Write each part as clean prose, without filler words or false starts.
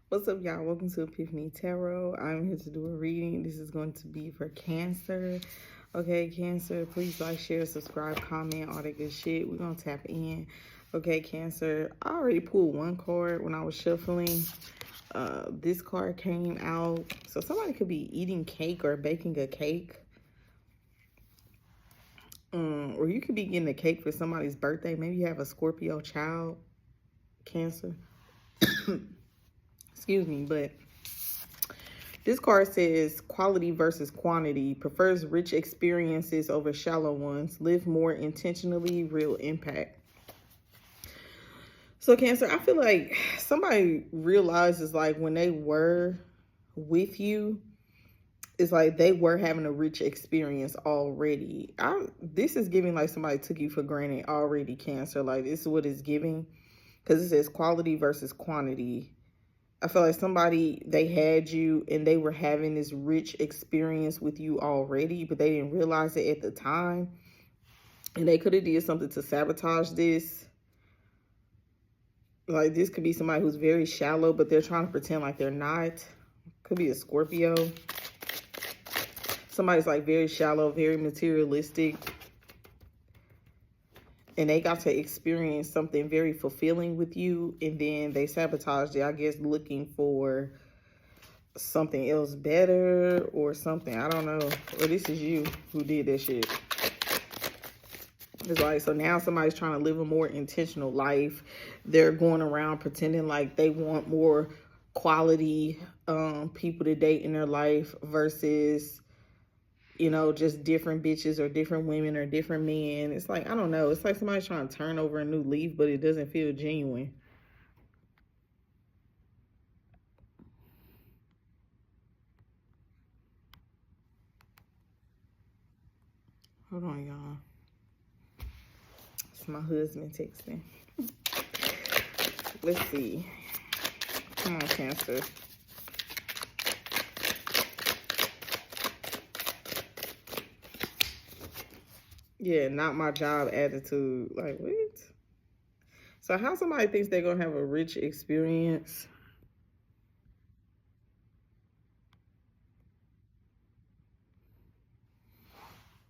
What's up, y'all? Welcome to Epiphany Tarot. I'm here to do a reading. This is going to be for Cancer. Okay, Cancer, please like, share, subscribe, comment, all that good shit. We're going to tap in. Okay, Cancer, I already pulled one card when I was shuffling. This card came out. So somebody could be eating cake or baking a cake. Or you could be getting a cake for somebody's birthday. Maybe you have a Scorpio child, Cancer. Excuse me, but this card says quality versus quantity, prefers rich experiences over shallow ones, live more intentionally, real impact. So Cancer, I feel like somebody realizes like when they were with you, it's like they were having a rich experience already. This is giving like somebody took you for granted already, Cancer. Like this is what it's giving because it says quality versus quantity. I feel like somebody, they had you and they were having this rich experience with you already, but they didn't realize it at the time. And they could have did something to sabotage this. Like this could be somebody who's very shallow, but they're trying to pretend like they're not. Could be a Scorpio. Somebody's like very shallow, very materialistic. And they got to experience something very fulfilling with you. And then they sabotaged it, I guess, looking for something else better or something. I don't know. Or this is you who did that shit. It's like, so now somebody's trying to live a more intentional life. They're going around pretending like they want more quality people to date in their life versus, you know, just different bitches or different women or different men. It's like, I don't know. It's like somebody's trying to turn over a new leaf, but it doesn't feel genuine. Hold on, y'all. It's my husband texting. Let's see. Come on, Cancer. Yeah, not my job attitude. Like, what? So how somebody thinks they're going to have a rich experience?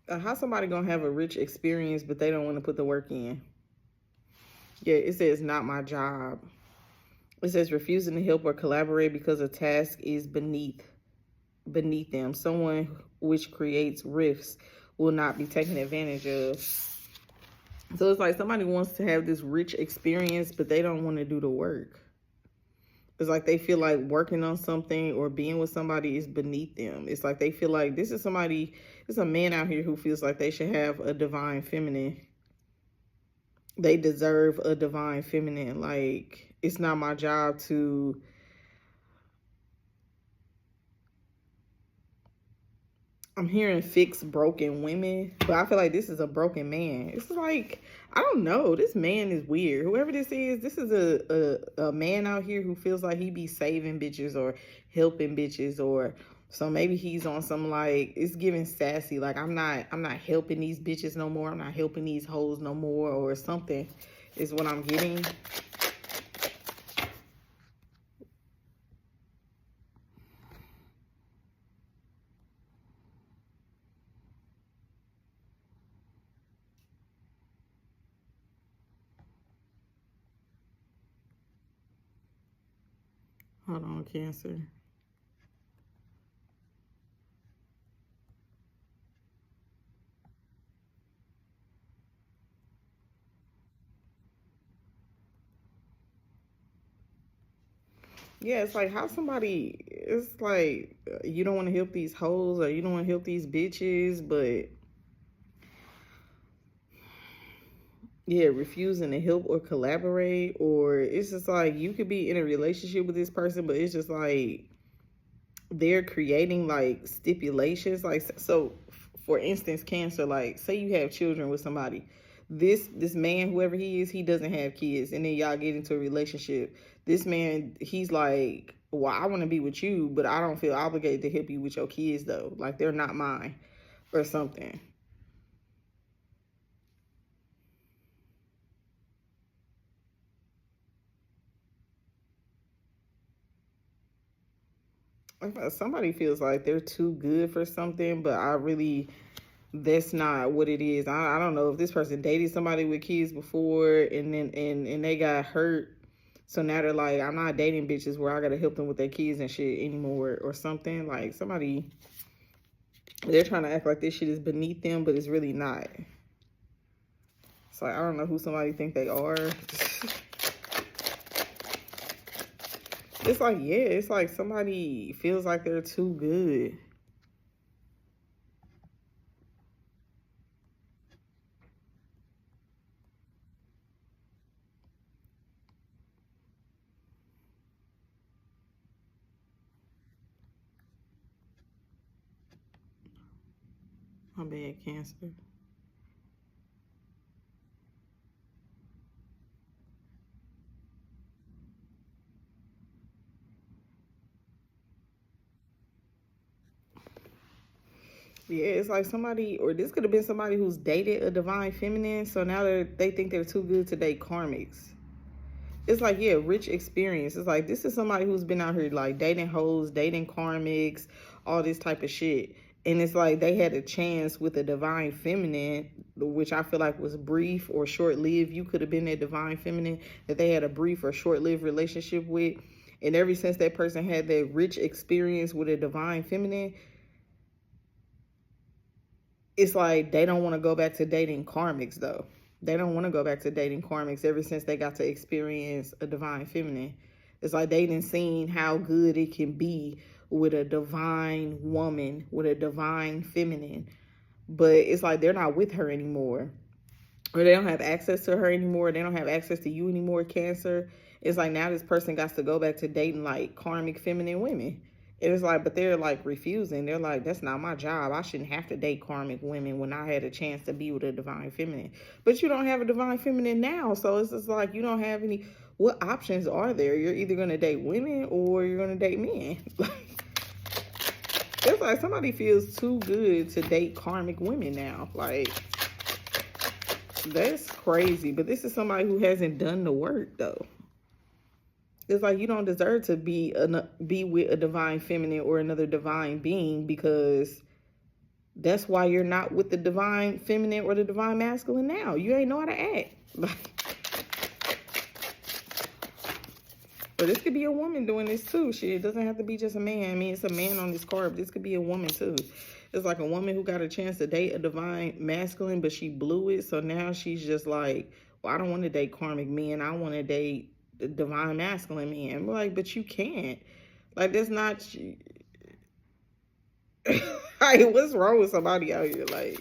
How somebody going to have a rich experience, but they don't want to put the work in? Yeah, it says not my job. It says refusing to help or collaborate because a task is beneath them. Someone which creates rifts will not be taken advantage of. So it's like somebody wants to have this rich experience, but they don't want to do the work. It's like they feel like working on something or being with somebody is beneath them. It's like they feel like this is somebody, it's a man out here who feels like they should have a divine feminine. They deserve a divine feminine. Like, it's not my job to... I'm hearing fix broken women, but I feel like this is a broken man. It's like, I don't know. This man is weird. Whoever this is a man out here who feels like he be saving bitches or helping bitches, or so maybe he's on some like, it's giving sassy. Like, I'm not helping these bitches no more. I'm not helping these hoes no more, or something is what I'm getting. Hold on, Cancer. Yeah, it's like how somebody, it's like you don't want to help these hoes or you don't want to help these bitches, but yeah, refusing to help or collaborate, or it's just like you could be in a relationship with this person, but it's just like they're creating like stipulations. Like, so for instance, Cancer, like say you have children with somebody. This man, whoever he is, he doesn't have kids, and then y'all get into a relationship. This man, he's like, well, I want to be with you, but I don't feel obligated to help you with your kids though. Like, they're not mine or something. Somebody feels like they're too good for something, but that's not what it is. I don't know if this person dated somebody with kids before and then and they got hurt. So now they're like, I'm not dating bitches where I gotta help them with their kids and shit anymore or something. Like somebody, they're trying to act like this shit is beneath them, but it's really not. It's like, I don't know who somebody think they are. It's like, yeah, it's like somebody feels like they're too good. My bad, Cancer. Yeah, it's like somebody, or this could have been somebody who's dated a divine feminine, so now they think they're too good to date karmics. It's like, yeah, rich experience. It's like, this is somebody who's been out here like dating hoes, dating karmics, all this type of shit. And it's like they had a chance with a divine feminine, which I feel like was brief or short lived. You could have been that divine feminine that they had a brief or short lived relationship with. And ever since that person had that rich experience with a divine feminine, it's like they don't want to go back to dating karmics though. They don't want to go back to dating karmics ever since they got to experience a divine feminine. It's like they didn't seen how good it can be with a divine woman, with a divine feminine. But it's like they're not with her anymore. Or they don't have access to her anymore. They don't have access to you anymore, Cancer. It's like now this person got to go back to dating like karmic feminine women. And it's like, but they're like refusing. They're like, that's not my job. I shouldn't have to date karmic women when I had a chance to be with a divine feminine. But you don't have a divine feminine now. So it's just like you don't have any. What options are there? You're either going to date women or you're going to date men. It's like somebody feels too good to date karmic women now. Like, that's crazy. But this is somebody who hasn't done the work, though. It's like you don't deserve to be with a divine feminine or another divine being, because that's why you're not with the divine feminine or the divine masculine now. You ain't know how to act. But this could be a woman doing this too. Shit, it doesn't have to be just a man. I mean, it's a man on this card, but this could be a woman too. It's like a woman who got a chance to date a divine masculine, but she blew it. So now she's just like, well, I don't want to date karmic men. I want to date the divine masculine men. We're like, but you can't. Like, that's not. Like, what's wrong with somebody out here? Like.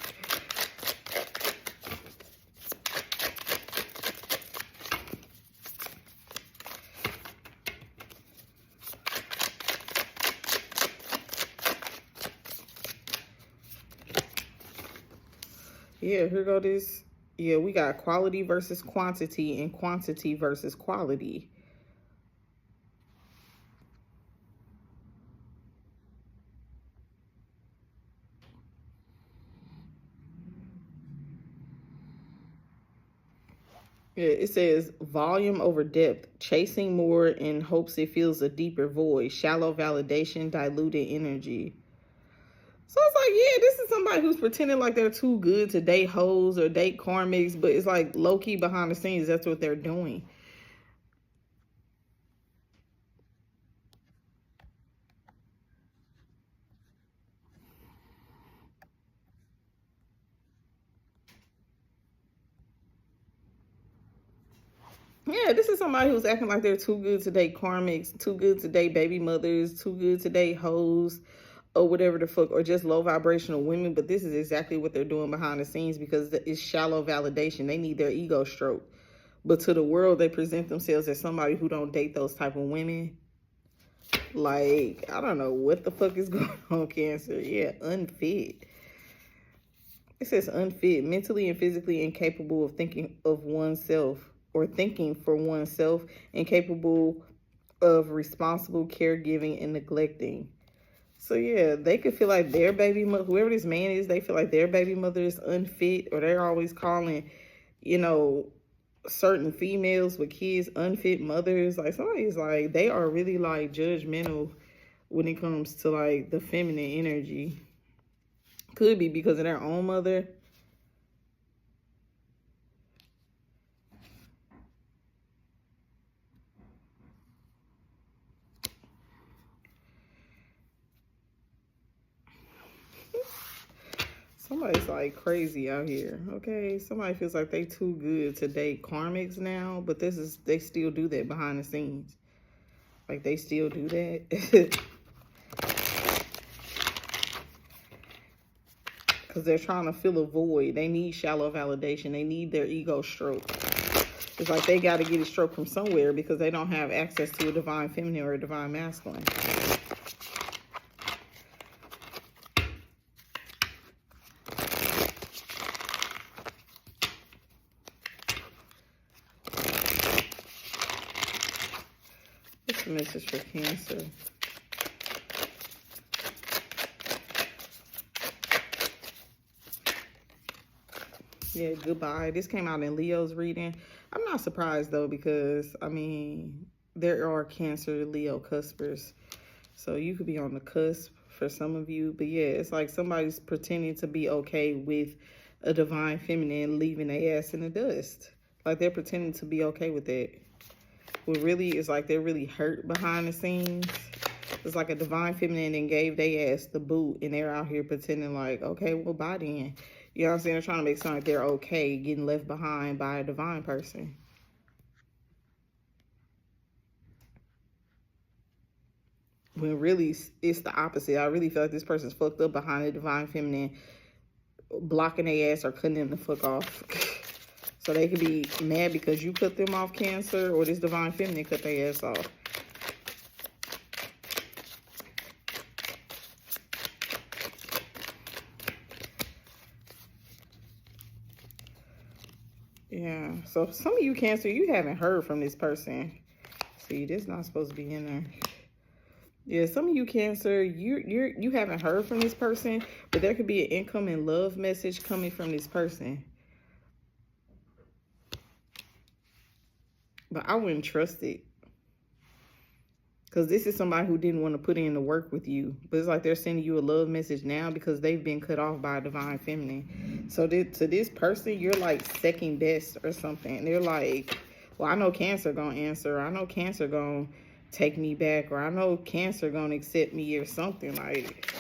Yeah, here go this. Yeah, we got quality versus quantity and quantity versus quality. Yeah, it says volume over depth, chasing more in hopes it fills a deeper void, shallow validation, diluted energy. So it's like, yeah, this is somebody who's pretending like they're too good to date hoes or date karmics, but it's like low-key behind the scenes, that's what they're doing. Yeah, this is somebody who's acting like they're too good to date karmics, too good to date baby mothers, too good to date hoes, or whatever the fuck, or just low vibrational women. But this is exactly what they're doing behind the scenes, because it's shallow validation. They need their ego stroked. But to the world, they present themselves as somebody who don't date those type of women. Like, I don't know what the fuck is going on, Cancer. Yeah, unfit. It says unfit, mentally and physically incapable of thinking of oneself or thinking for oneself, incapable of responsible caregiving and neglecting. So yeah, they could feel like their baby mother, whoever this man is, they feel like their baby mother is unfit, or they're always calling, you know, certain females with kids unfit mothers. Like somebody's like, they are really like judgmental when it comes to like the feminine energy. Could be because of their own mother. Somebody's like crazy out here, okay? Somebody feels like they too good to date karmics now, but they still do that behind the scenes. Like, they still do that. Because they're trying to fill a void. They need shallow validation. They need their ego stroked. It's like they got to get it stroked from somewhere because they don't have access to a divine feminine or a divine masculine. What's the message for Cancer? Yeah, goodbye. This came out in Leo's reading. I'm not surprised, though, because, I mean, there are Cancer, Leo cuspers. So you could be on the cusp for some of you. But, yeah, it's like somebody's pretending to be okay with a divine feminine leaving their ass in the dust. Like, they're pretending to be okay with that. What really is like they're really hurt behind the scenes. It's like a divine feminine and gave their ass the boot, and they're out here pretending like, okay, well, bye then. You know what I'm saying? They're trying to make sound like they're okay getting left behind by a divine person. When really it's the opposite. I really feel like this person's fucked up behind a divine feminine, blocking their ass or cutting them the fuck off. So they could be mad because you cut them off, Cancer, or this divine feminine cut their ass off. Yeah, so some of you Cancer, you haven't heard from this person. See, this is not supposed to be in there. Yeah, some of you Cancer, you haven't heard from this person, but there could be an incoming love message coming from this person. But I wouldn't trust it. Because this is somebody who didn't want to put in the work with you. But it's like they're sending you a love message now because they've been cut off by a divine feminine. So to this person, you're like second best or something. They're like, well, I know Cancer gonna answer. I know Cancer gonna take me back. Or I know Cancer gonna accept me or something like.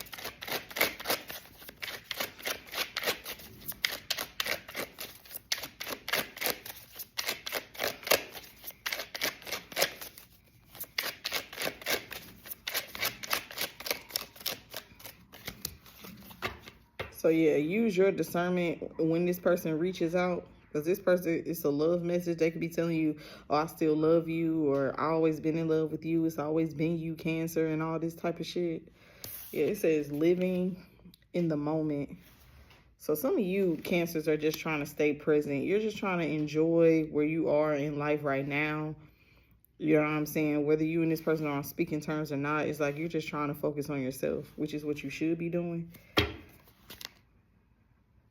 So yeah, use your discernment when this person reaches out. Because this person, it's a love message. They could be telling you, oh, I still love you, or I always been in love with you. It's always been you, Cancer, and all this type of shit. Yeah, it says living in the moment. So some of you Cancers are just trying to stay present. You're just trying to enjoy where you are in life right now. You know what I'm saying? Whether you and this person are on speaking terms or not, it's like you're just trying to focus on yourself, which is what you should be doing.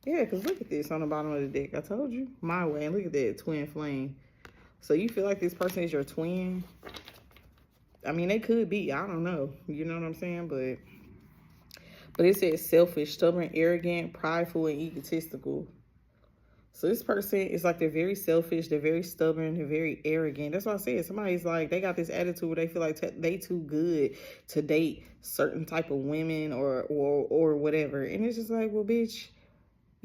Yeah, because look at this on the bottom of the deck. I told you. My way. And look at that twin flame. So you feel like this person is your twin? I mean, they could be. I don't know. You know what I'm saying? But it says selfish, stubborn, arrogant, prideful, and egotistical. So this person is like they're very selfish. They're very stubborn. They're very arrogant. That's what I said. Somebody's like, they got this attitude where they feel like they too good to date certain type of women or whatever. And it's just like, well, bitch,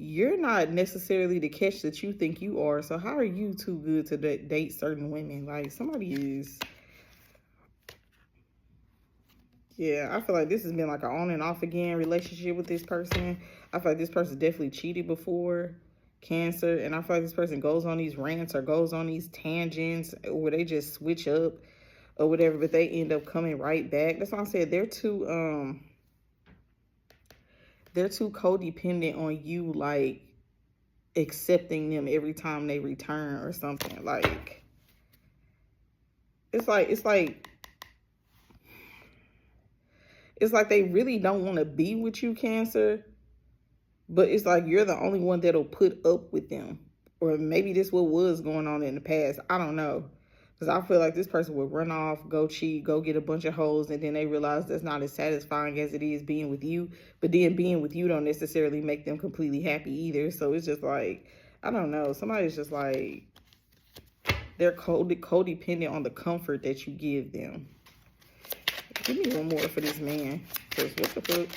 you're not necessarily the catch that you think you are. So how are you too good to date certain women? Like, somebody is. Yeah, I feel like this has been like an on and off again relationship with this person. I feel like this person definitely cheated before, Cancer. And I feel like this person goes on these rants or goes on these tangents where they just switch up or whatever, but they end up coming right back. That's why I said they're too codependent on you, like accepting them every time they return or something. Like it's like they really don't want to be with you, Cancer, but it's like you're the only one that'll put up with them. Or maybe this what was going on in the past. I don't know. Because I feel like this person would run off, go cheat, go get a bunch of hoes, and then they realize that's not as satisfying as it is being with you. But then being with you don't necessarily make them completely happy either. So it's just like, I don't know. Somebody's just like, they're codependent on the comfort that you give them. Give me one more for this man. Because what the fuck?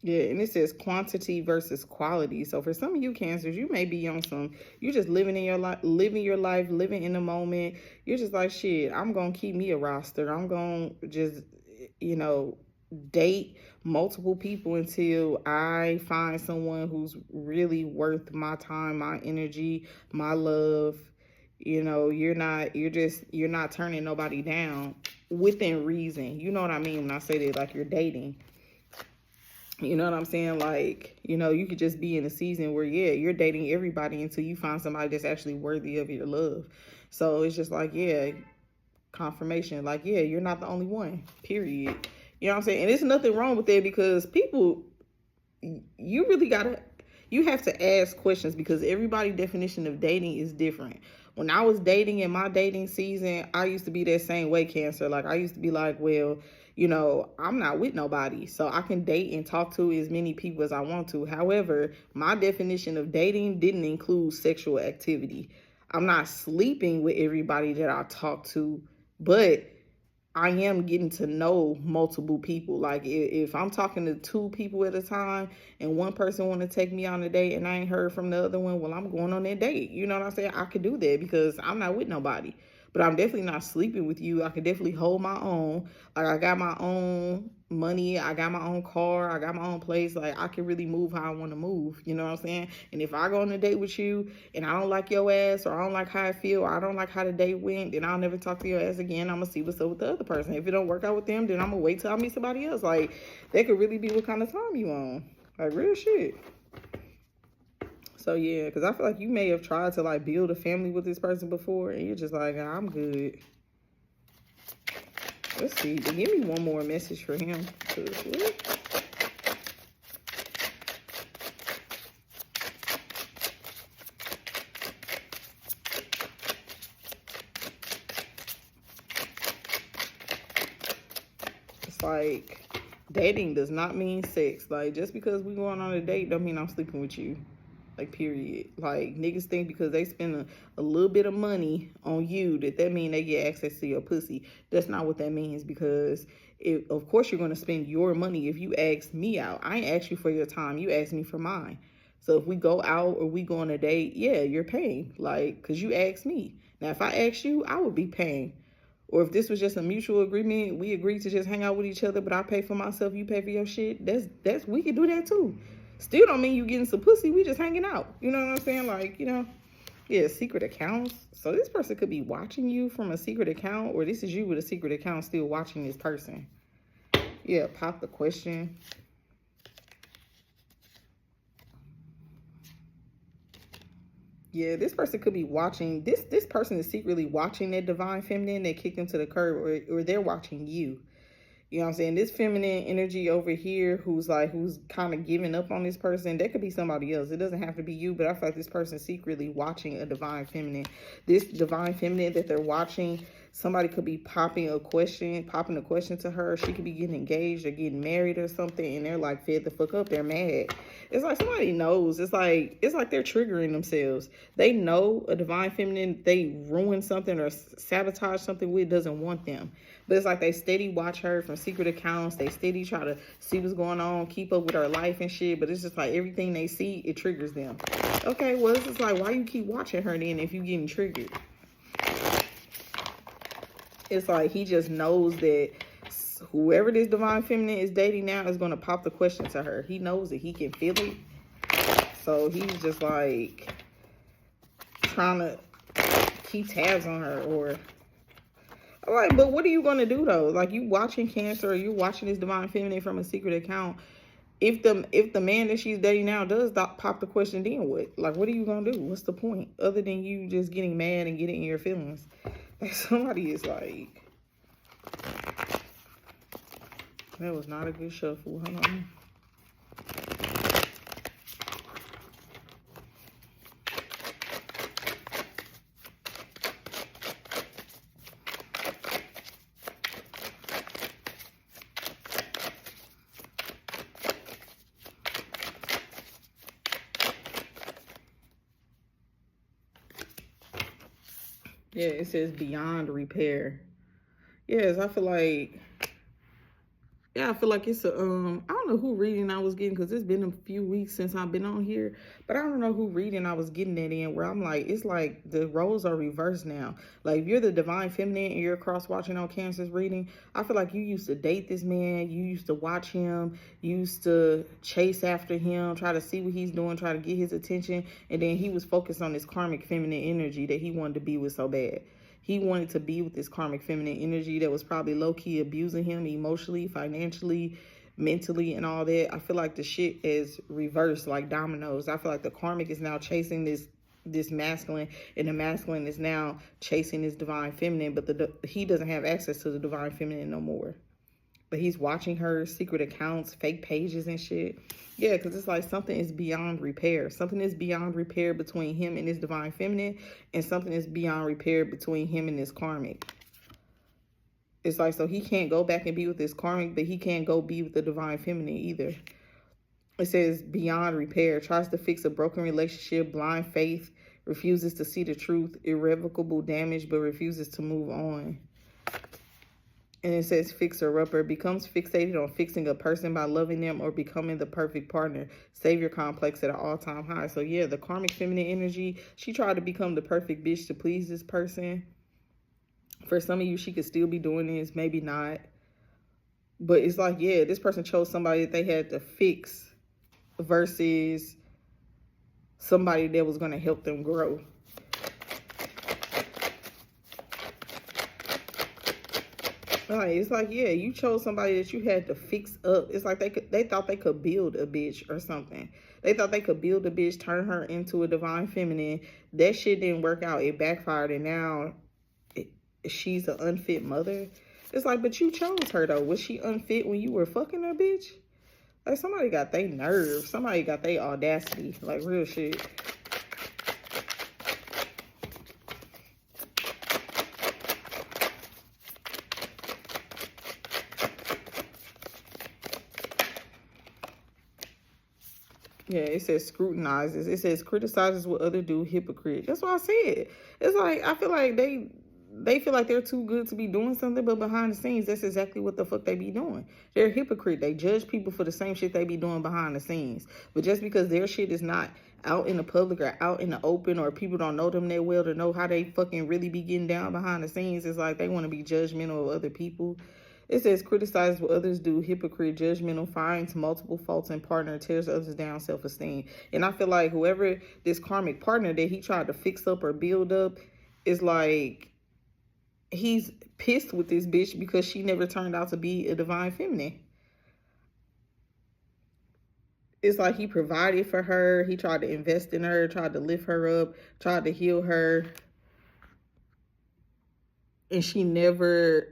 Yeah, and it says quantity versus quality. So for some of you Cancers, you may be on some, you're just living in your life, living in the moment. You're just like, shit, I'm going to keep me a roster. I'm going to just, you know, date multiple people until I find someone who's really worth my time, my energy, my love. You know, you're not turning nobody down within reason. You know what I mean when I say that, like you're dating. You know what I'm saying? Like, you know, you could just be in a season where, yeah, you're dating everybody until you find somebody that's actually worthy of your love. So it's just like, yeah, confirmation. Like, yeah, you're not the only one, period. You know what I'm saying? And there's nothing wrong with that because people, you really gotta, you have to ask questions because everybody's definition of dating is different. When I was dating in my dating season, I used to be that same way, Cancer. Like, I used to be like, well, you know, I'm not with nobody, so I can date and talk to as many people as I want to. However, my definition of dating didn't include sexual activity. I'm not sleeping with everybody that I talk to, but I am getting to know multiple people. Like if I'm talking to 2 people at a time and one person want to take me on a date and I ain't heard from the other one, well, I'm going on that date. You know what I'm saying? I could do that because I'm not with nobody. But I'm definitely not sleeping with you. I can definitely hold my own. Like, I got my own money. I got my own car. I got my own place. Like, I can really move how I want to move. You know what I'm saying? And if I go on a date with you and I don't like your ass, or I don't like how I feel, or I don't like how the date went, then I'll never talk to your ass again. I'm going to see what's up with the other person. If it don't work out with them, then I'm going to wait till I meet somebody else. Like, that could really be what kind of time you on. Like, real shit. So, yeah, because I feel like you may have tried to, like, build a family with this person before, and you're just like, I'm good. Let's see. Give me one more message for him. It's like, dating does not mean sex. Like, just because we going on a date don't mean I'm sleeping with you. Like, period. Like, niggas think because they spend a little bit of money on you that mean they get access to your pussy. That's not what that means, because of course you're going to spend your money if you ask me out. I ain't asked you for your time. You asked me for mine. So if we go out or we go on a date, yeah, you're paying. Like, because you asked me. Now, if I asked you, I would be paying. Or if this was just a mutual agreement, we agreed to just hang out with each other, but I pay for myself, you pay for your shit. That's we can do that too. Still don't mean you getting some pussy. We just hanging out. You know what I'm saying? Like, you know, yeah, secret accounts. So this person could be watching you from a secret account, or this is you with a secret account still watching this person. Yeah, pop the question. Yeah, this person could be watching. This person is secretly watching that divine feminine that kicked them to the curb, or they're watching you. You know what I'm saying? This feminine energy over here who's kind of giving up on this person, that could be somebody else. It doesn't have to be you, but I feel like this person secretly watching a divine feminine. This divine feminine that they're watching, somebody could be popping a question to her. She could be getting engaged or getting married or something, and they're like fed the fuck up. They're mad. It's like somebody knows. It's like they're triggering themselves. They know a divine feminine they ruin something or sabotage something with doesn't want them. But it's like they steady watch her from secret accounts. They steady try to see what's going on, keep up with her life and shit. But it's just like everything they see, it triggers them. Okay, well, it's just like, why you keep watching her then if you getting triggered? It's like he just knows that whoever this divine feminine is dating now is going to pop the question to her. He knows it. He can feel it. So he's just like trying to keep tabs on her, or I'm like, but what are you gonna do though? Like, you watching Cancer, or you watching this divine feminine from a secret account. If the man that she's dating now does pop the question, then what? Like, what are you gonna do? What's the point other than you just getting mad and getting in your feelings? Like, somebody is like, that was not a good shuffle. Hold on. Yeah, it says beyond repair. Yes, I feel like, yeah, I feel like it's a, I don't know who reading I was getting, because it's been a few weeks since I've been on here, but I don't know who reading I was getting that in, where I'm like, it's like the roles are reversed now. Like, if you're the divine feminine and you're cross watching on Cancer's reading, I feel like you used to date this man, you used to watch him, you used to chase after him, try to see what he's doing, try to get his attention, and then he was focused on this karmic feminine energy that he wanted to be with so bad. He wanted to be with this karmic feminine energy that was probably low-key abusing him emotionally, financially, mentally, and all that. I feel like the shit is reversed like dominoes. I feel like the karmic is now chasing this masculine, and the masculine is now chasing this divine feminine, but he doesn't have access to the divine feminine no more. But he's watching her secret accounts, fake pages and shit. Yeah, because it's like something is beyond repair. Something is beyond repair between him and his divine feminine, and something is beyond repair between him and this karmic. It's like, so he can't go back and be with this karmic, but he can't go be with the divine feminine either. It says beyond repair, tries to fix a broken relationship, blind faith, refuses to see the truth, irrevocable damage, but refuses to move on. And it says fixer-upper, becomes fixated on fixing a person by loving them or becoming the perfect partner. Savior complex at an all-time high. So yeah, the karmic feminine energy, she tried to become the perfect bitch to please this person. For some of you, she could still be doing this, maybe not. But it's like, yeah, this person chose somebody that they had to fix versus somebody that was going to help them grow. It's like, yeah, you chose somebody that you had to fix up. It's like they thought they could build a bitch or something. They thought they could build a bitch, turn her into a divine feminine. That shit didn't work out. It backfired, and now she's an unfit mother. It's like, but you chose her though. Was she unfit when you were fucking her, bitch? Like, somebody got their nerve. Somebody got their audacity. Like, real shit. Yeah, it says scrutinizes. It says criticizes what other do, hypocrite. That's what I said. It's like, I feel like they feel like they're too good to be doing something, but behind the scenes, that's exactly what the fuck they be doing. They're a hypocrite. They judge people for the same shit they be doing behind the scenes. But just because their shit is not out in the public or out in the open, or people don't know them that well to know how they fucking really be getting down behind the scenes, it's like they want to be judgmental of other people. It says criticizes what others do, hypocrite, judgmental, finds multiple faults in partner, tears others down, self-esteem. And I feel like whoever this karmic partner that he tried to fix up or build up is like, he's pissed with this bitch because she never turned out to be a divine feminine. It's like he provided for her. He tried to invest in her, tried to lift her up, tried to heal her. And she never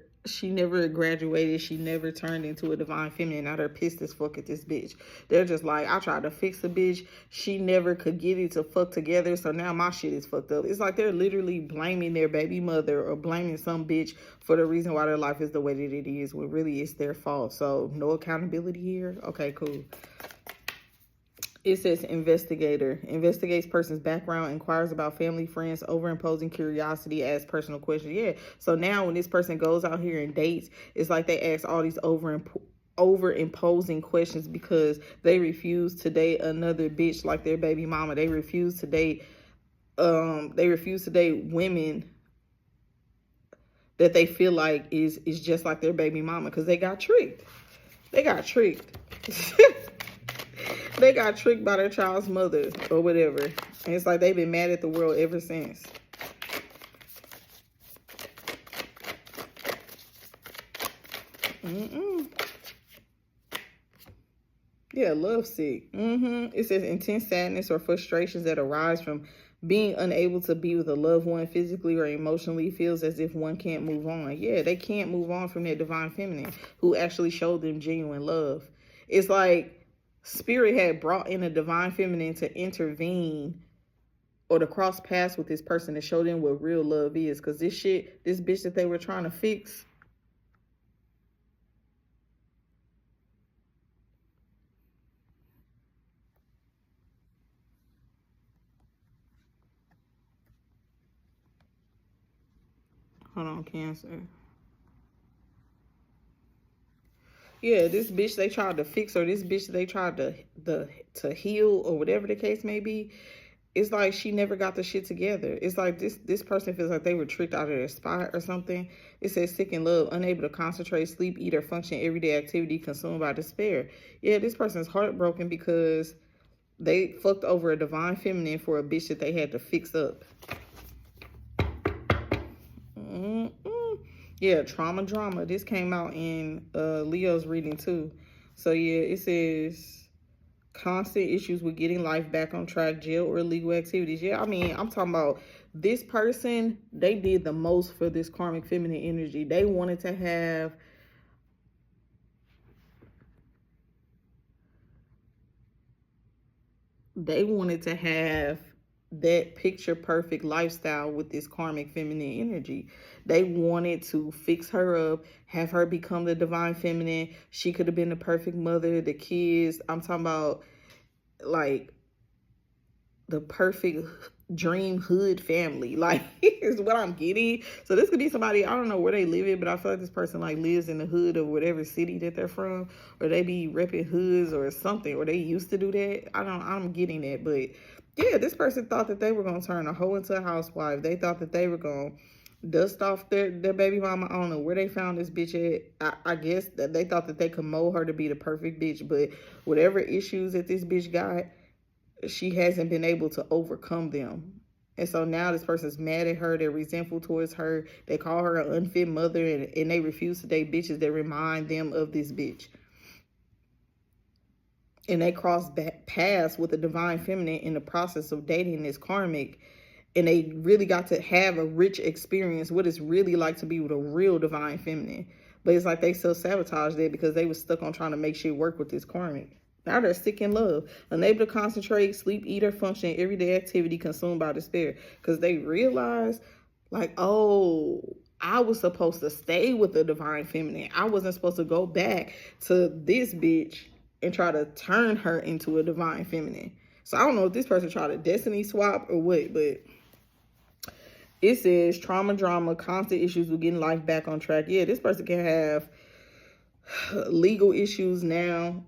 graduated. She never turned into a divine feminine. Now they're pissed as fuck at this bitch. They're just like, I tried to fix the bitch. She never could get it to fuck together. So now my shit is fucked up. It's like they're literally blaming their baby mother or blaming some bitch for the reason why their life is the way that it is, when really it's their fault. So no accountability here. Okay, cool. It says investigator. Investigates person's background, inquires about family, friends, overimposing curiosity, asks personal questions. Yeah. So now when this person goes out here and dates, it's like they ask all these overimposing questions because they refuse to date another bitch like their baby mama. They refuse to date women that they feel like is just like their baby mama, because they got tricked. They got tricked. They got tricked by their child's mother or whatever. And it's like they've been mad at the world ever since. Yeah, love sick. It says intense sadness or frustrations that arise from being unable to be with a loved one physically or emotionally. Feels as if one can't move on. Yeah, they can't move on from their divine feminine who actually showed them genuine love. It's like spirit had brought in a divine feminine to intervene or to cross paths with this person to show them what real love is. Because this bitch that they were trying to fix, hold on, Cancer. Yeah, this bitch they tried to fix, or this bitch they tried to heal, or whatever the case may be. It's like she never got the shit together. It's like this person feels like they were tricked out of their spot or something. It says sick in love, unable to concentrate, sleep, eat, or function everyday activity, consumed by despair. Yeah, this person's heartbroken because they fucked over a divine feminine for a bitch that they had to fix up. Yeah, trauma drama. This came out in Leo's reading too. So yeah, it says constant issues with getting life back on track, jail or illegal activities. Yeah, I mean, I'm talking about this person, they did the most for this karmic feminine energy. They wanted to have that picture perfect lifestyle with this karmic feminine energy. They wanted to fix her up, have her become the divine feminine. She could have been the perfect mother, the kids. I'm talking about like the perfect dream hood family, like is what I'm getting. So this could be somebody, I don't know where they live in, but I feel like this person like lives in the hood of whatever city that they're from, or they be repping hoods or something, or they used to do that. I'm getting that. But yeah, this person thought that they were gonna turn a hoe into a housewife. They thought that they were gonna dust off their baby mama. I don't know where they found this bitch at. I guess that they thought that they could mold her to be the perfect bitch, but whatever issues that this bitch got, she hasn't been able to overcome them. And so now this person's mad at her. They're resentful towards her. They call her an unfit mother, and they refuse to date bitches that remind them of this bitch. And they cross paths with the divine feminine in the process of dating this karmic. And they really got to have a rich experience, what it's really like to be with a real divine feminine. But it's like they self-sabotaged it because they was stuck on trying to make shit work with this karmic. Now they're sick in love, unable to concentrate, sleep, eat, or function, everyday activity, consumed by despair. Because they realize, like, oh, I was supposed to stay with the divine feminine. I wasn't supposed to go back to this bitch and try to turn her into a divine feminine. So I don't know if this person tried to destiny swap or what, but it says trauma, drama, constant issues with getting life back on track. Yeah, this person can have legal issues now.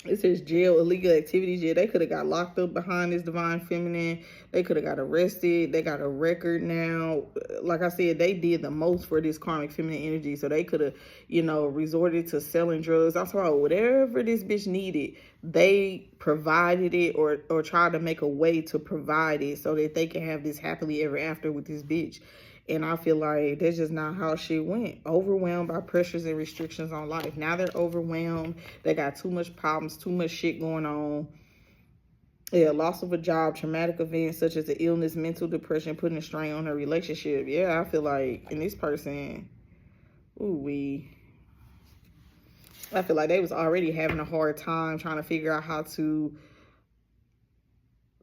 It says jail, illegal activities. Yeah, they could have got locked up behind this divine feminine. They could have got arrested. They got a record now. Like I said, they did the most for this karmic feminine energy. So they could have, resorted to selling drugs. I'm talking about whatever this bitch needed, they provided it or tried to make a way to provide it so that they can have this happily ever after with this bitch. And I feel like that's just not how shit went. Overwhelmed by pressures and restrictions on life. Now they're overwhelmed. They got too much problems, too much shit going on. Yeah, loss of a job, traumatic events such as the illness, mental depression, putting a strain on her relationship. Yeah, I feel like in this person, I feel like they was already having a hard time trying to figure out how to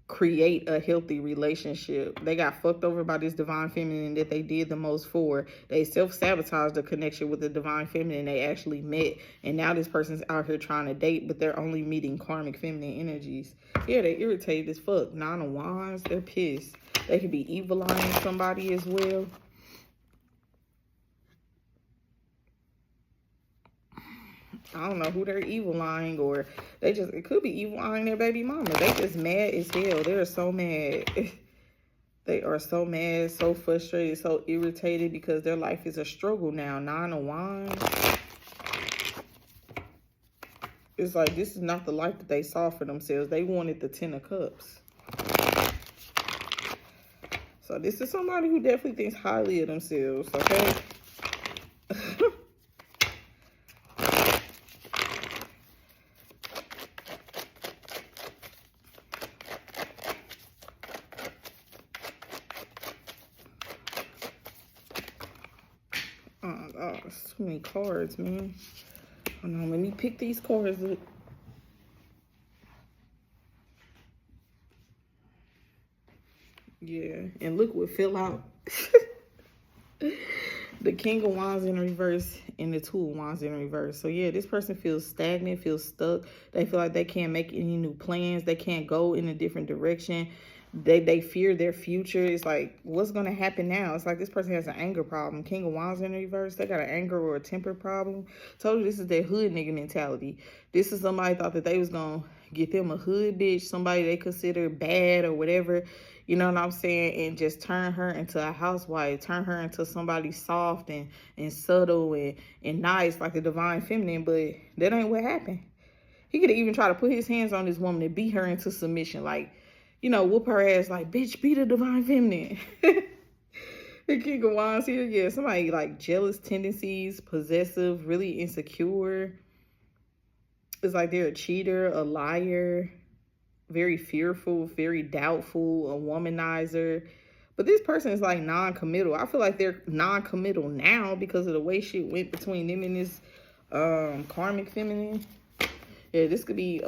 create a healthy relationship. They got fucked over by this divine feminine that they did the most for. They self-sabotaged the connection with the divine feminine they actually met. And now this person's out here trying to date, but they're only meeting karmic feminine energies. Yeah, they irritated as fuck. 9 of Wands, they're pissed. They could be evil eyeing somebody as well. I don't know who they're evil eyeing, or it could be evil eyeing their baby mama. They just mad as hell. They're so mad. They are so mad, so frustrated, so irritated because their life is a struggle now. 9 of Wands. It's like this is not the life that they saw for themselves. They wanted the 10 of Cups. So this is somebody who definitely thinks highly of themselves, okay? Oh, so many cards, man. Hold on, let me pick these cards up. Yeah, and look what fell out. The King of Wands in reverse and the Two of Wands in reverse. So yeah, this person feels stagnant, feels stuck. They feel like they can't make any new plans. They can't go in a different direction. They fear their future. It's like, what's going to happen now? It's like this person has an anger problem. King of Wands in reverse, they got an anger or a temper problem. Told you this is their hood nigga mentality. This is somebody thought that they was going to get them a hood bitch, somebody they consider bad or whatever. You know what I'm saying? And just turn her into a housewife, turn her into somebody soft and subtle and nice like the divine feminine. But that ain't what happened. He could even try to put his hands on this woman and beat her into submission. Like, you know, whoop her ass like, bitch, be the divine feminine. The King of Wands here, yeah, somebody like jealous tendencies, possessive, really insecure. It's like they're a cheater, a liar, very fearful, very doubtful, a womanizer. But this person is like non-committal. I feel like they're non-committal now because of the way shit went between them and this karmic feminine. Yeah, this could be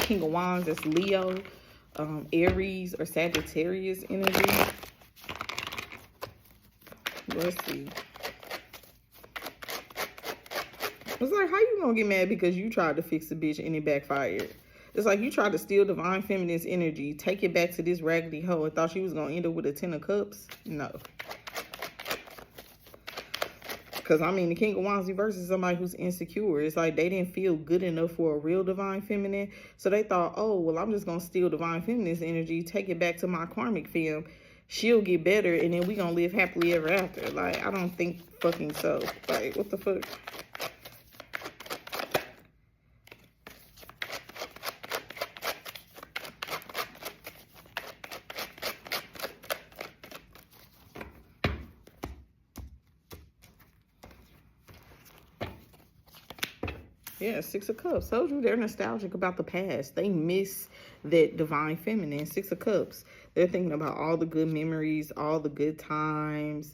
King of Wands, that's Leo, Aries, or Sagittarius energy. Let's see. It's like, how you gonna get mad because you tried to fix the bitch and it backfired? It's like you tried to steal divine feminine's energy, take it back to this raggedy hoe and thought she was gonna end up with a 10 of cups? No. Because, I mean, the King of Wands reverse is somebody who's insecure. It's like they didn't feel good enough for a real divine feminine. So they thought, oh, well, I'm just going to steal divine feminine's energy, take it back to my karmic femme. She'll get better, and then we going to live happily ever after. Like, I don't think fucking so. Like, what the fuck? Yeah, Six of Cups. Told you they're nostalgic about the past. They miss that divine feminine. Six of Cups. They're thinking about all the good memories, all the good times.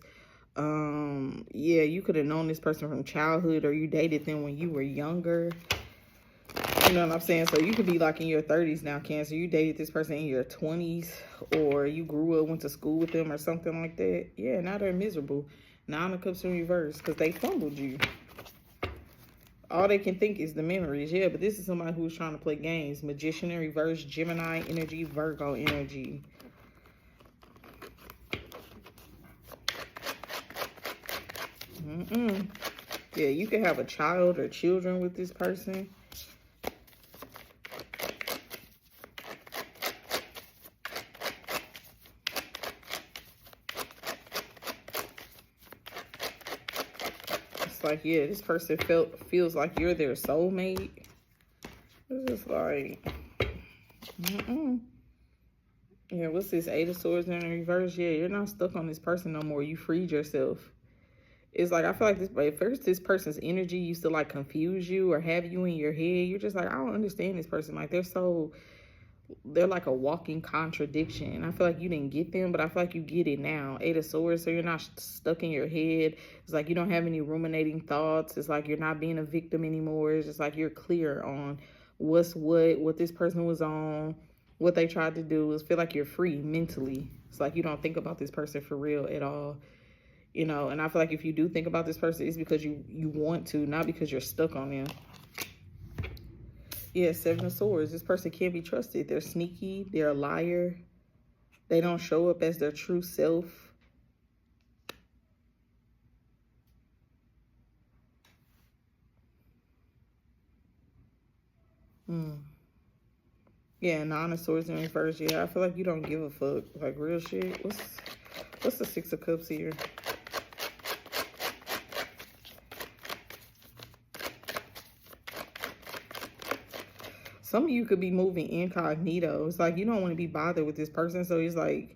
Yeah, you could have known this person from childhood or you dated them when you were younger. You know what I'm saying? So you could be like in your 30s now, Cancer. You dated this person in your 20s or you grew up, went to school with them or something like that. Yeah, now they're miserable. Nine of Cups in reverse because they fumbled you. All they can think is the memories. Yeah, but this is somebody who's trying to play games. Magician in reverse, Gemini energy, Virgo energy. Yeah, you can have a child or children with this person. Like, yeah, this person feels like you're their soulmate. It's just like, yeah, what's this? Eight of Swords in reverse. Yeah, you're not stuck on this person no more. You freed yourself. It's like, I feel like this, but at first this person's energy used to like confuse you or have you in your head. You're just like, I don't understand this person. Like, they're like a walking contradiction. I feel like you didn't get them, but I feel like you get it now. Eight of Swords, so you're not stuck in your head. It's like you don't have any ruminating thoughts. It's like you're not being a victim anymore. It's just like you're clear on what this person was on, what they tried to do. It's feel like you're free mentally. It's like you don't think about this person for real at all. You know, and I feel like if you do think about this person, it's because you want to, not because you're stuck on them. Yeah, Seven of Swords. This person can't be trusted. They're sneaky. They're a liar. They don't show up as their true self. Yeah, Nine of Swords in reverse. Yeah, I feel like you don't give a fuck. Like, real shit. What's the Six of Cups here? Some of you could be moving incognito. It's like you don't want to be bothered with this person. So it's like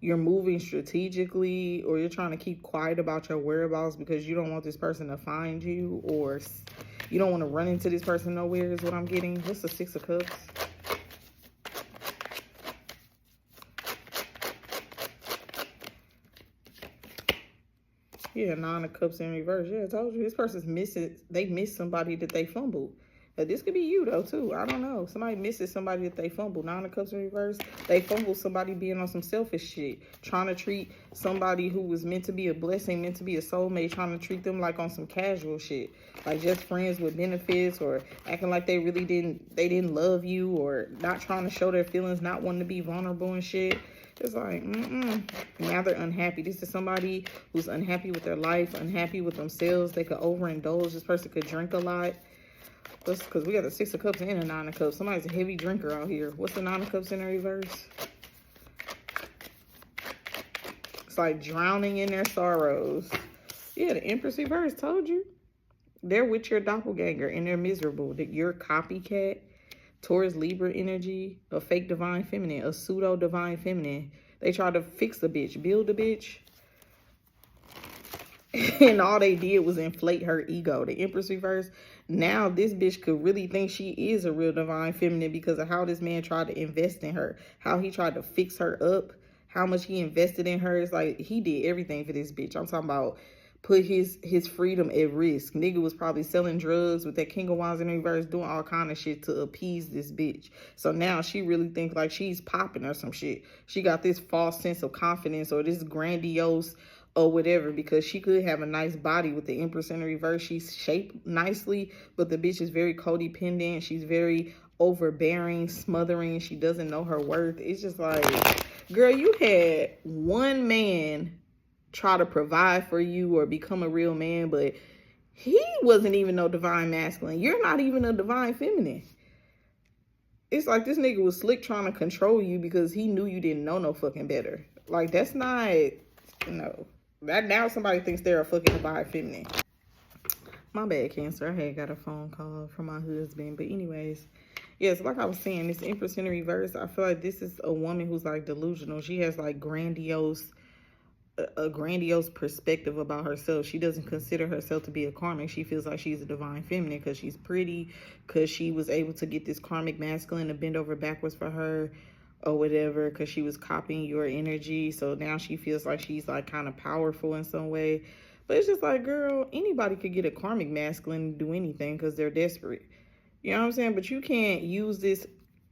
you're moving strategically or you're trying to keep quiet about your whereabouts because you don't want this person to find you or you don't want to run into this person nowhere is what I'm getting. What's the Six of Cups? Yeah, Nine of Cups in reverse. Yeah, I told you. This person's missing. They missed somebody that they fumbled. This could be you, though, too. I don't know. Somebody misses somebody that they fumbled. Nine of Cups in reverse. They fumbled somebody being on some selfish shit. Trying to treat somebody who was meant to be a blessing, meant to be a soulmate, trying to treat them like on some casual shit. Like just friends with benefits, or acting like they really didn't love you, or not trying to show their feelings, not wanting to be vulnerable and shit. It's like, now they're unhappy. This is somebody who's unhappy with their life, unhappy with themselves. They could overindulge. This person could drink a lot. Because we got the Six of Cups and a Nine of Cups. Somebody's a heavy drinker out here. What's the Nine of Cups in the reverse? It's like drowning in their sorrows. Yeah, the Empress reverse. Told you. They're with your doppelganger and they're miserable. That you're copycat. Taurus, Libra energy, a fake divine feminine, a pseudo divine feminine. They try to fix a bitch, build a bitch. And all they did was inflate her ego. The Empress reverse. Now this bitch could really think she is a real divine feminine because of how this man tried to invest in her. How he tried to fix her up. How much he invested in her. It's like he did everything for this bitch. I'm talking about put his freedom at risk. Nigga was probably selling drugs with that King of Wands in reverse, doing all kind of shit to appease this bitch. So now she really thinks like she's popping or some shit. She got this false sense of confidence or this grandiose or whatever, because she could have a nice body with the Empress in reverse. She's shaped nicely, but the bitch is very codependent. She's very overbearing, smothering. She doesn't know her worth. It's just like, girl, you had one man try to provide for you or become a real man, but he wasn't even no divine masculine. You're not even a divine feminine. It's like this nigga was slick trying to control you because he knew you didn't know no fucking better. Like, that's not, no. That now somebody thinks they're a fucking divine feminine. My bad, Cancer. I had got a phone call from my husband. But anyways, yes, like I was saying, this Empress in reverse, I feel like this is a woman who's like delusional. She has like a grandiose perspective about herself. She doesn't consider herself to be a karmic. She feels like she's a divine feminine because she's pretty, because she was able to get this karmic masculine to bend over backwards for her or whatever, because she was copying your energy. So now she feels like she's like kind of powerful in some way. But it's just like, girl, anybody could get a karmic masculine and do anything because they're desperate. You know what I'm saying? But you can't use this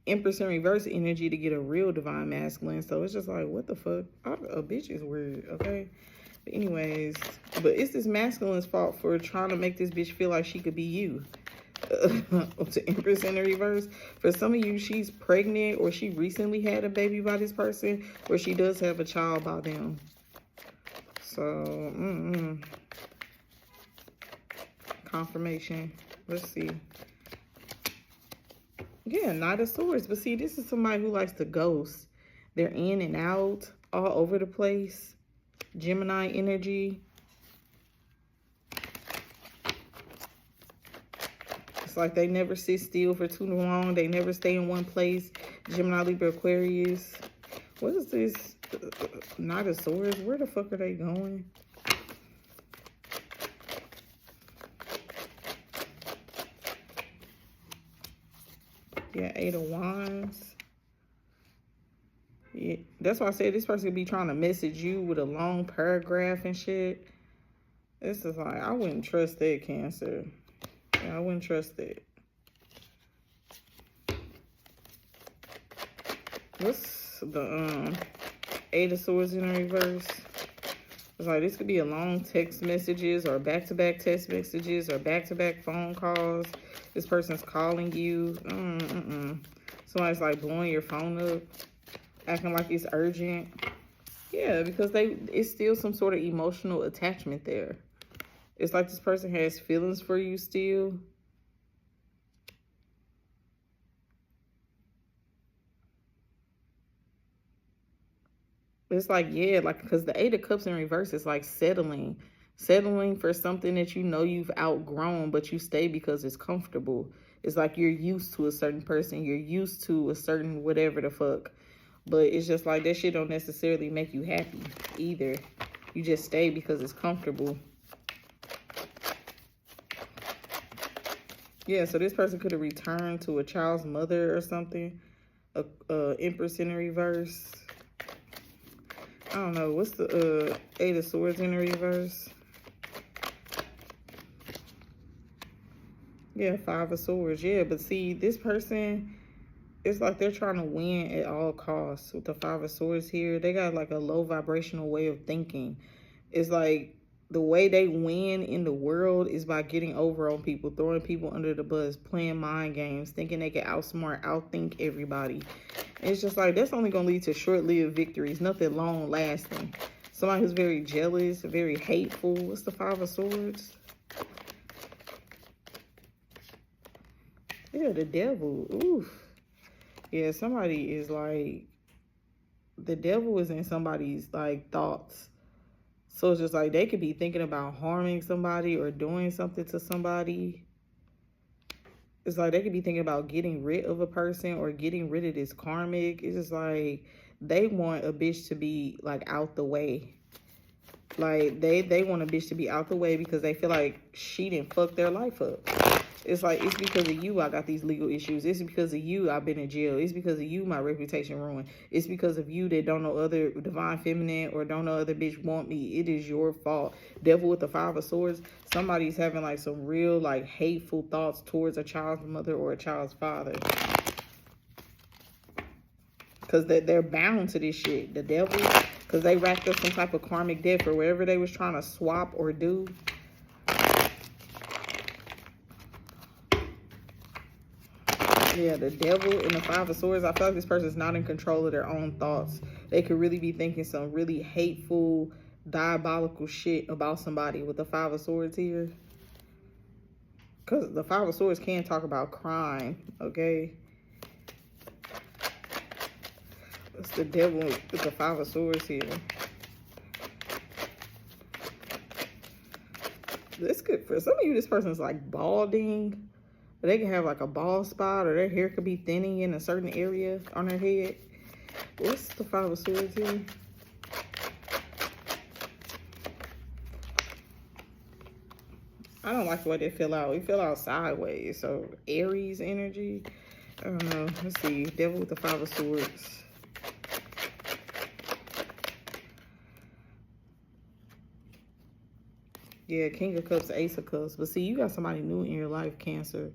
Empress in reverse energy to get a real divine masculine. So it's just like, what the fuck? A bitch is weird, okay? But anyways, but it's this masculine's fault for trying to make this bitch feel like she could be you. To Empress in the reverse. For some of you, she's pregnant or she recently had a baby by this person, or she does have a child by them. So, confirmation. Let's see. Yeah, Knight of Swords. But see, this is somebody who likes to ghost. They're in and out, all over the place. Gemini energy. It's like they never sit still for too long. They never stay in one place. Gemini, Libra, Aquarius. What is this? Knight of Swords. Where the fuck are they going? Yeah, Eight of Wands. Yeah, that's why I said this person could be trying to message you with a long paragraph and shit. This is like, I wouldn't trust that, Cancer. Yeah, I wouldn't trust that. What's the Eight of Swords in reverse? It's like this could be a long text messages or back-to-back text messages or back-to-back phone calls. This person's calling you. Somebody's like blowing your phone up, acting like it's urgent. Yeah, because it's still some sort of emotional attachment there. It's like this person has feelings for you still. It's like, yeah, like, because the Eight of Cups in reverse is like settling for something that you know you've outgrown, but you stay because it's comfortable. It's like you're used to a certain person. You're used to a certain whatever the fuck. But it's just like that shit don't necessarily make you happy either. You just stay because it's comfortable. Yeah, so this person could have returned to a child's mother or something. Empress in the reverse. I don't know. What's the Eight of Swords in the reverse? Yeah, Five of Swords. Yeah, but see, this person, it's like they're trying to win at all costs with the Five of Swords here. They got like a low vibrational way of thinking. It's like the way they win in the world is by getting over on people, throwing people under the bus, playing mind games, thinking they can outsmart, outthink everybody. And it's just like, that's only going to lead to short-lived victories, nothing long-lasting. Somebody who's very jealous, very hateful. What's the Five of Swords? Yeah, the devil. Oof. Yeah, somebody is like, the devil is in somebody's like thoughts. So it's just like they could be thinking about harming somebody or doing something to somebody. It's like they could be thinking about getting rid of a person or getting rid of this karmic. It's just like they want a bitch to be like out the way. Like they want a bitch to be out the way because they feel like she didn't fuck their life up. It's like, it's because of you I got these legal issues. It's because of you I've been in jail. It's because of you my reputation ruined. It's because of you that don't know other divine feminine or don't know other bitch want me. It is your fault. Devil with the Five of Swords. Somebody's having like some real like hateful thoughts towards a child's mother or a child's father. Because they're bound to this shit. The devil. Because they racked up some type of karmic debt for whatever they was trying to swap or do. Yeah, the devil and the Five of Swords. I feel like this person's not in control of their own thoughts. They could really be thinking some really hateful, diabolical shit about somebody with the Five of Swords here. Because the Five of Swords can talk about crime, okay? It's the devil with the Five of Swords here. This could, for some of you, this person's like balding. They can have like a bald spot or their hair could be thinning in a certain area on their head. What's the Five of Swords here? I don't like the way they fill out. We fill out sideways. So Aries energy. I don't know. Let's see. Devil with the Five of Swords. Yeah, King of Cups, Ace of Cups. But see, you got somebody new in your life, Cancer.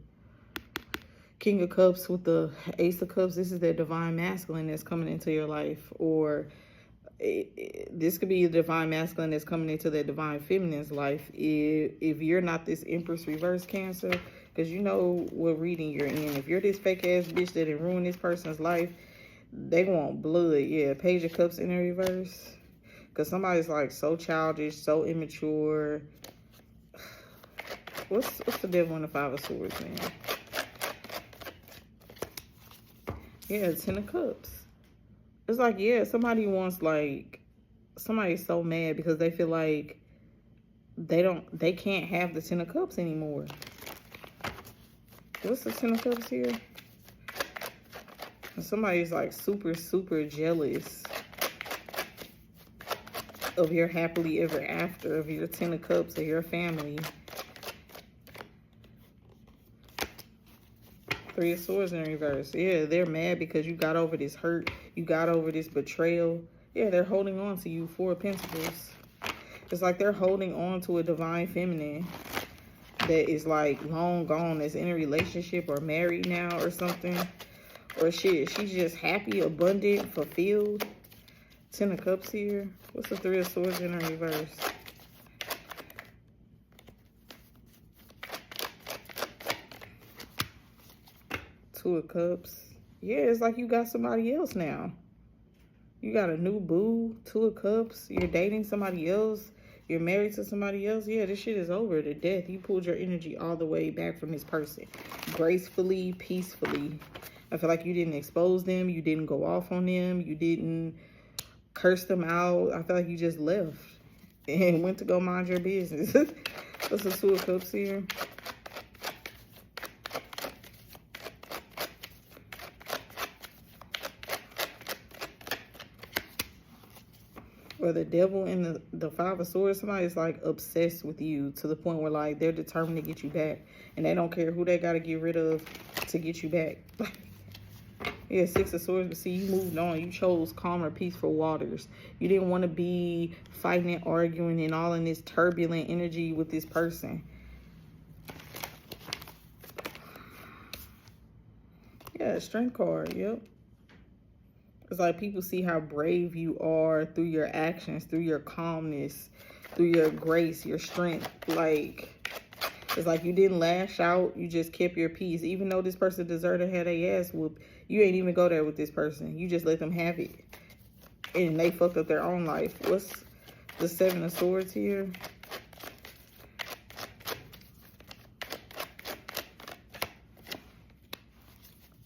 King of Cups with the Ace of Cups. This is their divine masculine that's coming into your life. Or this could be a divine masculine that's coming into their divine feminine's life. If you're not this Empress reverse, Cancer, because you know what reading you're in. If you're this fake ass bitch that didn't ruin this person's life, they want blood. Yeah, Page of Cups in the reverse. Because somebody's like so childish, so immature. What's the devil in the Five of Swords, man? Yeah, Ten of Cups. It's like, yeah, somebody wants like, somebody's so mad because they feel like they can't have the Ten of Cups anymore. What's the Ten of Cups here? And somebody's like super, super jealous of your happily ever after, of your Ten of Cups, of your family. Three of Swords in reverse. Yeah, they're mad because you got over this hurt. You got over this betrayal. Yeah, they're holding on to you. Four of Pentacles. It's like they're holding on to a divine feminine that is like long gone, that's in a relationship or married now or something. Or shit, she's just happy, abundant, fulfilled. Ten of Cups here. What's the Three of Swords in reverse? Two of Cups. Yeah, it's like you got somebody else now. You got a new boo. Two of Cups. You're dating somebody else. You're married to somebody else. Yeah, this shit is over to death. You pulled your energy all the way back from this person. Gracefully, peacefully. I feel like you didn't expose them. You didn't go off on them. You didn't curse them out. I feel like you just left and went to go mind your business. What's the Two of Cups here? Or the devil and the Five of Swords. Somebody's like obsessed with you to the point where like they're determined to get you back. And they don't care who they got to get rid of to get you back. Yeah, Six of Swords. But see, you moved on. You chose calmer, peaceful waters. You didn't want to be fighting and arguing and all in this turbulent energy with this person. Yeah, strength card. Yep. It's like people see how brave you are through your actions, through your calmness, through your grace, your strength. Like, it's like you didn't lash out. You just kept your peace. Even though this person deserved to have their ass whooped, you ain't even go there with this person. You just let them have it. And they fucked up their own life. What's the Seven of Swords here?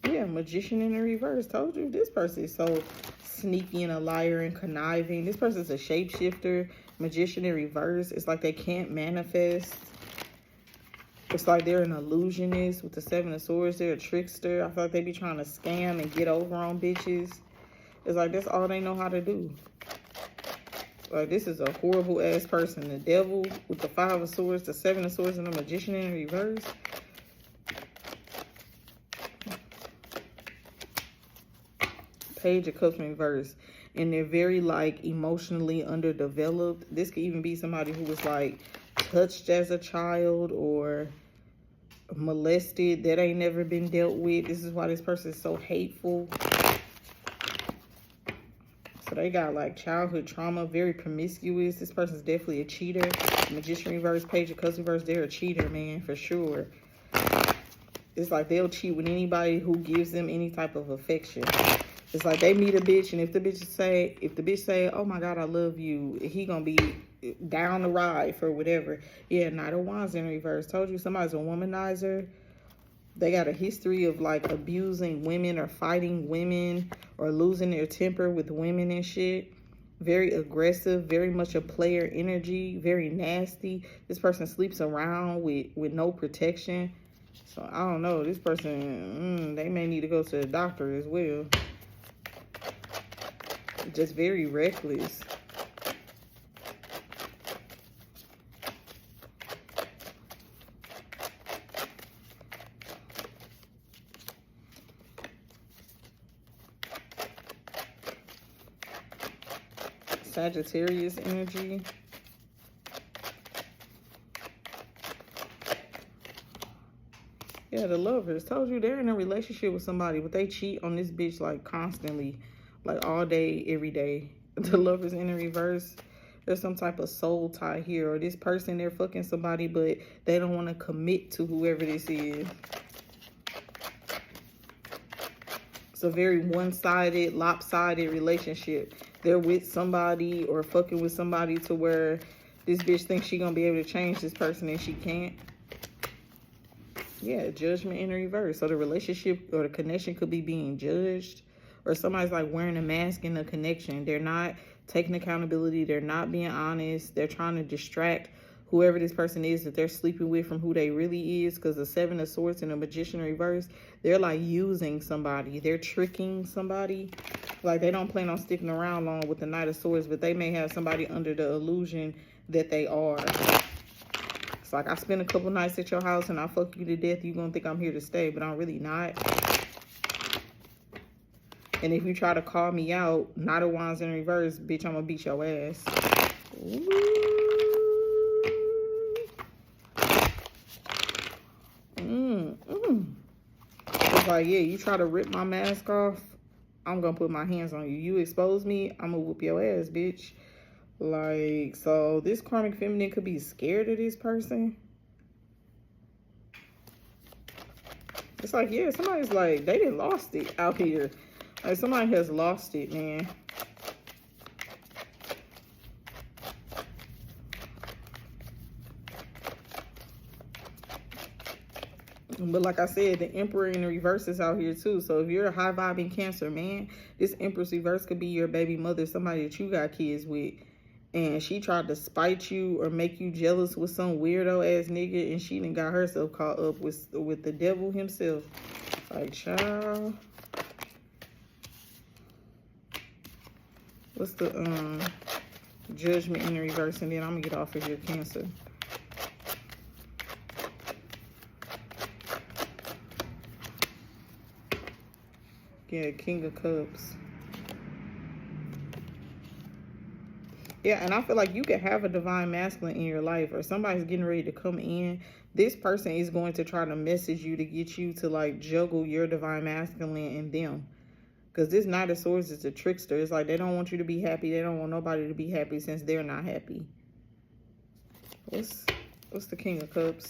Yeah, Magician in the reverse. Told you this person is so sneaky and a liar and conniving. This person's a shapeshifter. Magician in reverse. It's like they can't manifest. It's like they're an illusionist with the Seven of Swords. They're a trickster. I feel like they be trying to scam and get over on bitches. It's like that's all they know how to do. Like, this is a horrible ass person. The Devil with the Five of Swords, the Seven of Swords, and the Magician in reverse. Page of Cups in reverse. And they're very, like, emotionally underdeveloped. This could even be somebody who was, like, touched as a child or molested. That ain't never been dealt with. This is why this person is so hateful. So they got like childhood trauma, very promiscuous. This person's definitely a cheater. Magician reverse, Page of Cups reverse, they're a cheater, man, for sure. It's like they'll cheat with anybody who gives them any type of affection. It's like they meet a bitch, and if the bitch say, oh my God, I love you, he gonna be down the ride for whatever. Yeah, Knight of Wands in reverse. Told you somebody's a womanizer. They got a history of like abusing women or fighting women or losing their temper with women and shit. Very aggressive, very much a player energy, very nasty. This person sleeps around with no protection. So I don't know, this person, they may need to go to the doctor as well. Just very reckless. Sagittarius energy. Yeah, the Lovers. Told you they're in a relationship with somebody, but they cheat on this bitch like constantly, like all day, every day. The Lovers in the reverse. There's some type of soul tie here, or this person, they're fucking somebody, but they don't want to commit to whoever this is. It's a very one-sided, lopsided relationship. They're with somebody or fucking with somebody to where this bitch thinks she gonna be able to change this person and she can't. Yeah, Judgment in reverse. So the relationship or the connection could be being judged, or somebody's like wearing a mask in the connection. They're not taking accountability. They're not being honest. They're trying to distract whoever this person is that they're sleeping with from who they really is, because the Seven of Swords and the Magician in reverse, they're like using somebody. They're tricking somebody. Like, they don't plan on sticking around long with the Knight of Swords, but they may have somebody under the illusion that they are. It's like, I spend a couple nights at your house and I fuck you to death. You're going to think I'm here to stay, but I'm really not. And if you try to call me out, Knight of Wands in reverse, bitch, I'm going to beat your ass. Ooh. It's like, yeah, you try to rip my mask off, I'm gonna put my hands on you. You expose me, I'm gonna whoop your ass, bitch. Like, so this karmic feminine could be scared of this person. It's like, yeah, somebody's like, they done lost it out here. Like, somebody has lost it, man. But like I said, the Emperor in the reverse is out here too. So if you're a high vibing Cancer man, this Empress reverse could be your baby mother, somebody that you got kids with, and she tried to spite you or make you jealous with some weirdo ass nigga, and she done got herself caught up with the devil himself. Like, child. What's the Judgment in the reverse, and then I'm gonna get off of here, Cancer. Yeah, King of Cups. Yeah, and I feel like you could have a divine masculine in your life, or somebody's getting ready to come in. This person is going to try to message you to get you to like juggle your divine masculine and them. Because this Knight of Swords is a trickster. It's like they don't want you to be happy. They don't want nobody to be happy since they're not happy. What's the King of Cups?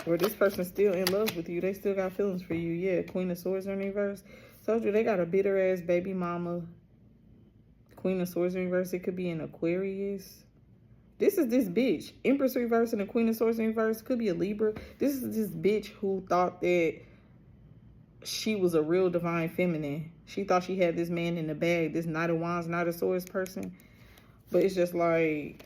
Or this person's still in love with you. They still got feelings for you. Yeah, Queen of Swords in reverse. Told you they got a bitter ass baby mama. Queen of Swords in reverse. It could be an Aquarius. This is this bitch. Empress reverse and the Queen of Swords in reverse. Could be a Libra. This is this bitch who thought that she was a real divine feminine. She thought she had this man in the bag. This Knight of Wands, Knight of Swords person. But it's just like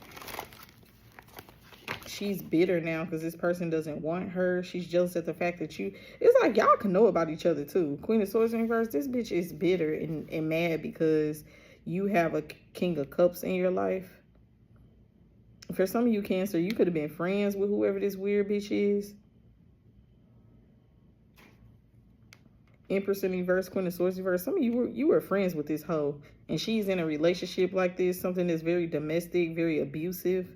she's bitter now because this person doesn't want her. She's jealous at the fact that you... It's like y'all can know about each other too. Queen of Swords in reverse. This bitch is bitter and mad because you have a King of Cups in your life. For some of you, Cancer, you could have been friends with whoever this weird bitch is. Empress in reverse, Queen of Swords in reverse. Some of you were friends with this hoe. And she's in a relationship like this. Something that's very domestic, very abusive.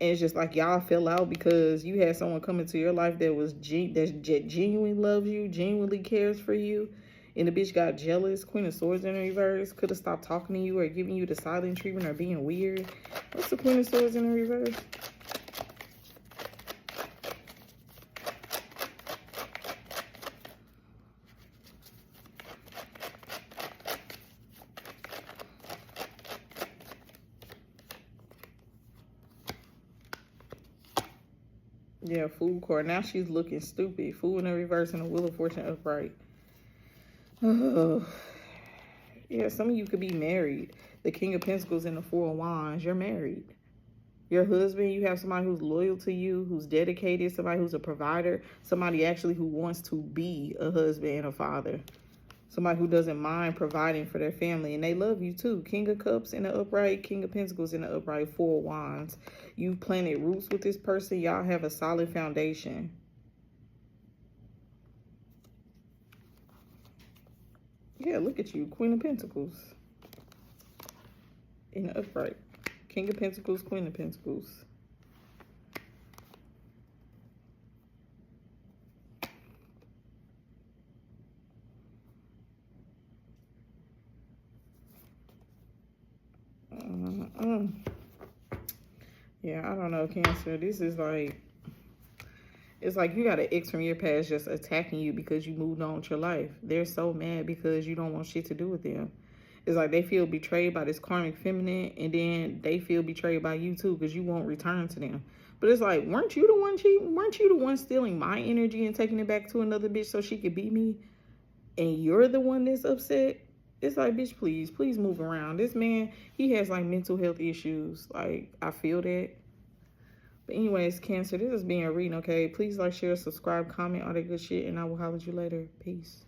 And it's just like y'all fell out because you had someone come into your life that genuinely loves you, genuinely cares for you. And the bitch got jealous. Queen of Swords in reverse. Could have stopped talking to you or giving you the silent treatment or being weird. What's the Queen of Swords in reverse? Yeah, Fool card. Now she's looking stupid. Fool in the reverse and the Wheel of Fortune upright. Oh. Yeah, some of you could be married. The King of Pentacles and the Four of Wands. You're married. Your husband, you have somebody who's loyal to you, who's dedicated, somebody who's a provider, somebody actually who wants to be a husband and a father. Somebody who doesn't mind providing for their family, and they love you too. King of Cups in the upright, King of Pentacles in the upright, Four of Wands. You've planted roots with this person. Y'all have a solid foundation. Yeah, look at you. Queen of Pentacles in the upright. King of Pentacles, Queen of Pentacles. Yeah, I don't know, Cancer. This is like, it's like you got an ex from your past just attacking you because you moved on with your life. They're so mad because you don't want shit to do with them. It's like they feel betrayed by this karmic feminine, and then they feel betrayed by you too because you won't return to them. But it's like, weren't you the one cheating? Weren't you the one stealing my energy and taking it back to another bitch so she could beat me? And you're the one that's upset? It's like, bitch, please move around. This man, he has like mental health issues. Like, I feel that. But anyways, Cancer, this is being a reading, okay? Please like, share, subscribe, comment, all that good shit, and I will holler at you later. Peace.